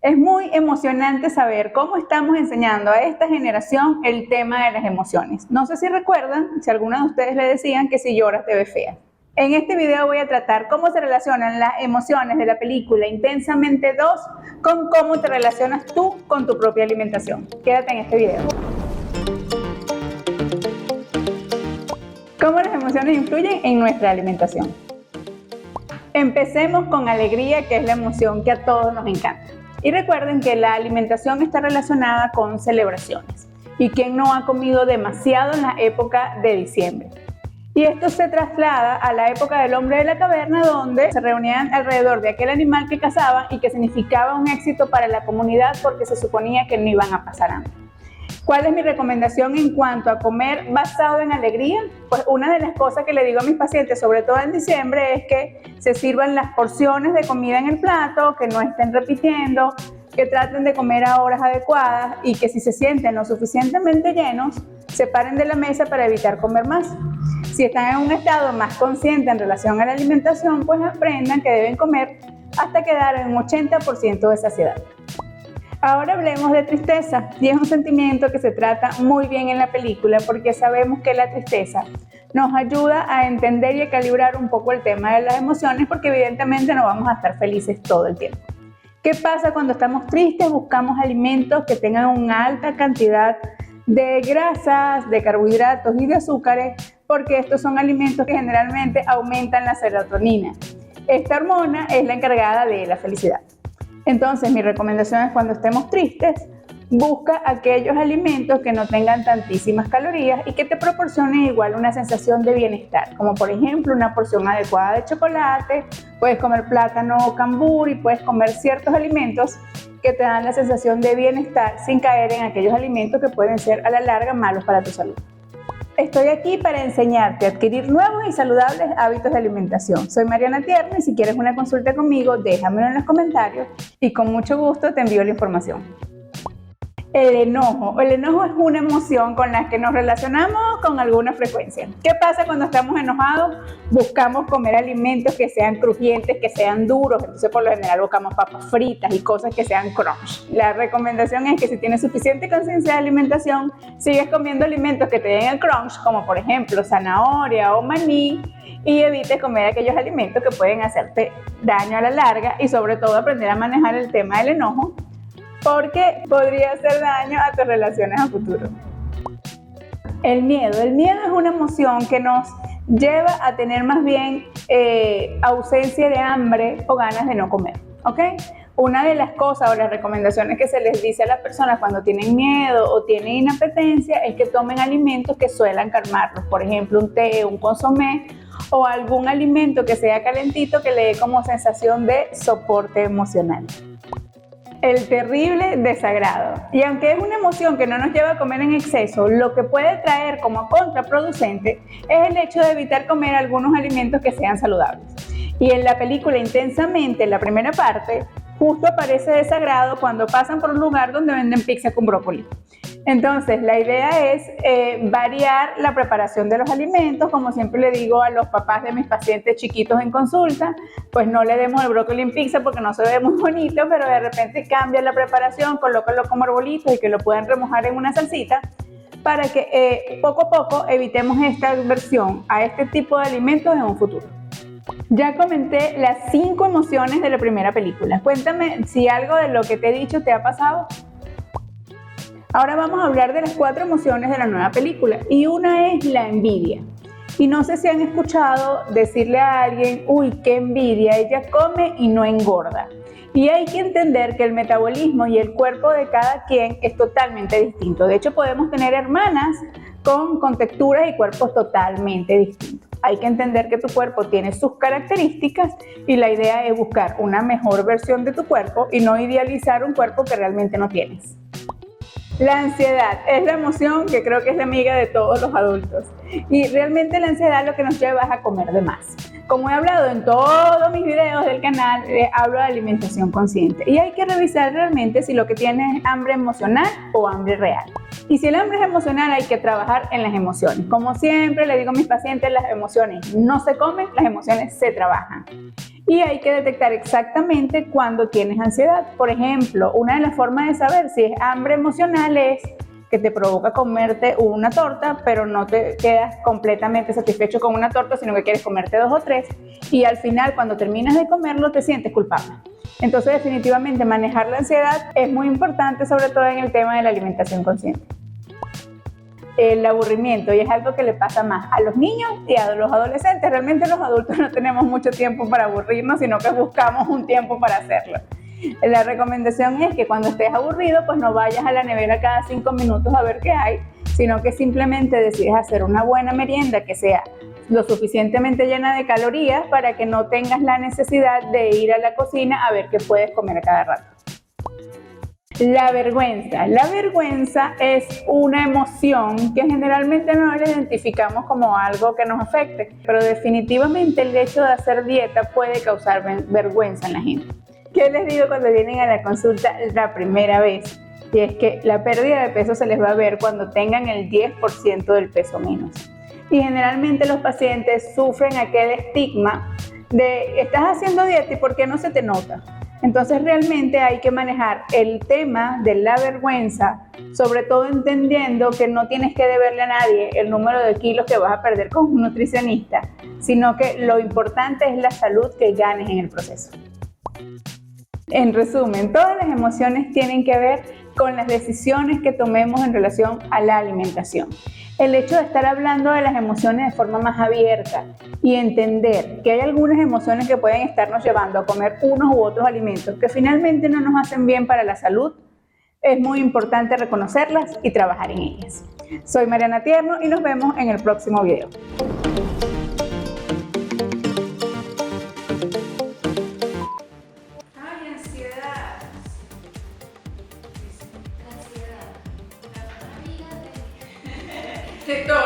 Es muy emocionante saber cómo estamos enseñando a esta generación el tema de las emociones. No sé si recuerdan, si algunos de ustedes le decían que si lloras te ves fea. En este video voy a tratar cómo se relacionan las emociones de la película Intensamente 2 con cómo te relacionas tú con tu propia alimentación. Quédate en este video. ¿Cómo las emociones influyen en nuestra alimentación? Empecemos con alegría, que es la emoción que a todos nos encanta. Y recuerden que la alimentación está relacionada con celebraciones. ¿Y quién no ha comido demasiado en la época de diciembre? Y esto se traslada a la época del hombre de la caverna, donde se reunían alrededor de aquel animal que cazaban y que significaba un éxito para la comunidad porque se suponía que no iban a pasar hambre. ¿Cuál es mi recomendación en cuanto a comer basado en alegría? Pues una de las cosas que le digo a mis pacientes, sobre todo en diciembre, es que se sirvan las porciones de comida en el plato, que no estén repitiendo, que traten de comer a horas adecuadas y que si se sienten lo suficientemente llenos, se paren de la mesa para evitar comer más. Si están en un estado más consciente en relación a la alimentación, pues aprendan que deben comer hasta quedar en un 80% de saciedad. Ahora hablemos de tristeza, y es un sentimiento que se trata muy bien en la película porque sabemos que la tristeza nos ayuda a entender y a calibrar un poco el tema de las emociones porque evidentemente no vamos a estar felices todo el tiempo. ¿Qué pasa cuando estamos tristes? Buscamos alimentos que tengan una alta cantidad de grasas, de carbohidratos y de azúcares porque estos son alimentos que generalmente aumentan la serotonina. Esta hormona es la encargada de la felicidad. Entonces, mi recomendación es cuando estemos tristes, busca aquellos alimentos que no tengan tantísimas calorías y que te proporcionen igual una sensación de bienestar, como por ejemplo una porción adecuada de chocolate, puedes comer plátano o cambur y puedes comer ciertos alimentos que te dan la sensación de bienestar sin caer en aquellos alimentos que pueden ser a la larga malos para tu salud. Estoy aquí para enseñarte a adquirir nuevos y saludables hábitos de alimentación. Soy Mariana Tierno y si quieres una consulta conmigo, déjamelo en los comentarios y con mucho gusto te envío la información. El enojo. El enojo es una emoción con la que nos relacionamos con alguna frecuencia. ¿Qué pasa cuando estamos enojados? Buscamos comer alimentos que sean crujientes, que sean duros. Entonces, por lo general, buscamos papas fritas y cosas que sean crunch. La recomendación es que si tienes suficiente conciencia de alimentación, sigues comiendo alimentos que te den el crunch, como por ejemplo zanahoria o maní, y evites comer aquellos alimentos que pueden hacerte daño a la larga y sobre todo aprender a manejar el tema del enojo, porque podría hacer daño a tus relaciones a futuro. El miedo es una emoción que nos lleva a tener más bien ausencia de hambre o ganas de no comer, ¿ok? Una de las cosas o las recomendaciones que se les dice a las personas cuando tienen miedo o tienen inapetencia es que tomen alimentos que suelan calmarlos, por ejemplo un té, un consomé o algún alimento que sea calentito que le dé como sensación de soporte emocional. El terrible desagrado. Y aunque es una emoción que no nos lleva a comer en exceso, lo que puede traer como contraproducente es el hecho de evitar comer algunos alimentos que sean saludables. Y en la película Intensamente, en la primera parte, justo aparece desagrado cuando pasan por un lugar donde venden pizza con brócoli. Entonces, la idea es variar la preparación de los alimentos, como siempre le digo a los papás de mis pacientes chiquitos en consulta, pues no le demos el brócoli en pizza porque no se ve muy bonito, pero de repente cambia la preparación, colócalo como arbolitos y que lo puedan remojar en una salsita para que poco a poco evitemos esta aversión a este tipo de alimentos en un futuro. Ya comenté las 5 emociones de la primera película. Cuéntame si algo de lo que te he dicho te ha pasado. Ahora vamos a hablar de las 4 emociones de la nueva película y una es la envidia. Y no sé si han escuchado decirle a alguien, uy, qué envidia, ella come y no engorda. Y hay que entender que el metabolismo y el cuerpo de cada quien es totalmente distinto. De hecho, podemos tener hermanas con texturas y cuerpos totalmente distintos. Hay que entender que tu cuerpo tiene sus características y la idea es buscar una mejor versión de tu cuerpo y no idealizar un cuerpo que realmente no tienes. La ansiedad es la emoción que creo que es la amiga de todos los adultos y realmente la ansiedad lo que nos lleva es a comer de más. Como he hablado en todos mis videos del canal, hablo de alimentación consciente y hay que revisar realmente si lo que tienes es hambre emocional o hambre real. Y si el hambre es emocional, hay que trabajar en las emociones. Como siempre le digo a mis pacientes, las emociones no se comen, las emociones se trabajan. Y hay que detectar exactamente cuando tienes ansiedad. Por ejemplo, una de las formas de saber si es hambre emocional es que te provoca comerte una torta, pero no te quedas completamente satisfecho con una torta, sino que quieres comerte 2 o 3, y al final, cuando terminas de comerlo, te sientes culpable. Entonces, definitivamente, manejar la ansiedad es muy importante, sobre todo en el tema de la alimentación consciente. El aburrimiento, y es algo que le pasa más a los niños y a los adolescentes. Realmente los adultos no tenemos mucho tiempo para aburrirnos, sino que buscamos un tiempo para hacerlo. La recomendación es que cuando estés aburrido, pues no vayas a la nevera cada 5 minutos a ver qué hay, sino que simplemente decides hacer una buena merienda que sea lo suficientemente llena de calorías para que no tengas la necesidad de ir a la cocina a ver qué puedes comer a cada rato. La vergüenza. La vergüenza es una emoción que generalmente no la identificamos como algo que nos afecte, pero definitivamente el hecho de hacer dieta puede causar vergüenza en la gente. ¿Qué les digo cuando vienen a la consulta la primera vez? Y es que la pérdida de peso se les va a ver cuando tengan el 10% del peso menos. Y generalmente los pacientes sufren aquel estigma de estás haciendo dieta y ¿por qué no se te nota? Entonces realmente hay que manejar el tema de la vergüenza, sobre todo entendiendo que no tienes que deberle a nadie el número de kilos que vas a perder con un nutricionista, sino que lo importante es la salud que ganes en el proceso. En resumen, todas las emociones tienen que ver con las decisiones que tomemos en relación a la alimentación. El hecho de estar hablando de las emociones de forma más abierta y entender que hay algunas emociones que pueden estarnos llevando a comer unos u otros alimentos que finalmente no nos hacen bien para la salud, es muy importante reconocerlas y trabajar en ellas. Soy Mariana Tierno y nos vemos en el próximo video. De todo,